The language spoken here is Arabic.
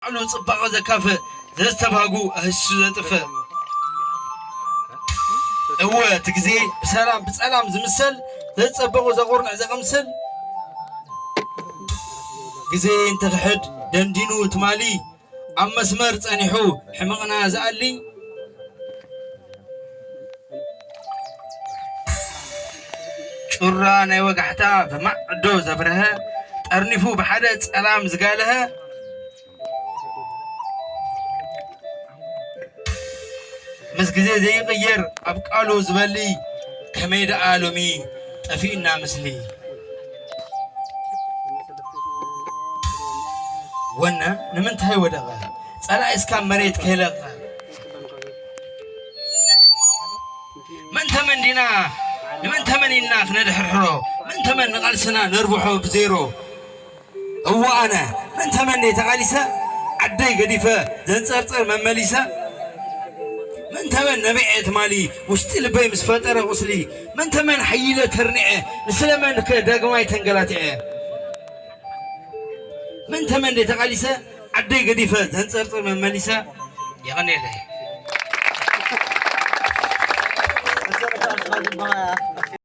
بعلو صباغ زكافة زستباغو أهش زطفة هو تكزي بسلام زمسل زتصبغو زغورنا زغمسل كزي انت حد دندينو تمالي عم مسمر تصنيحو حمقنا زقلي شرا ناي وقحتا فمعدو زبرها ترنفو بحدا سلام زقالها مس كزي زي غير أبقالو زبالي كميدا عالمي تفينا مسلي ونا نمنت هاي ودغا صلا اسكان مريت كيلغا من تمندينا من تمنينا ندحرحرو من تمن قلسنا نربحو بزيرو هو انا من تمني تقاليسا عدي قديفه زنصرصر ممليسا من تمن نبيعت مالي وشتي لبي مسفطره قسلي من تمن حيله ترنعه لسلمان كدغماي تنغلاتي من تمن تقاليسا عدي قديفه زنصرصر ممليسا يغني له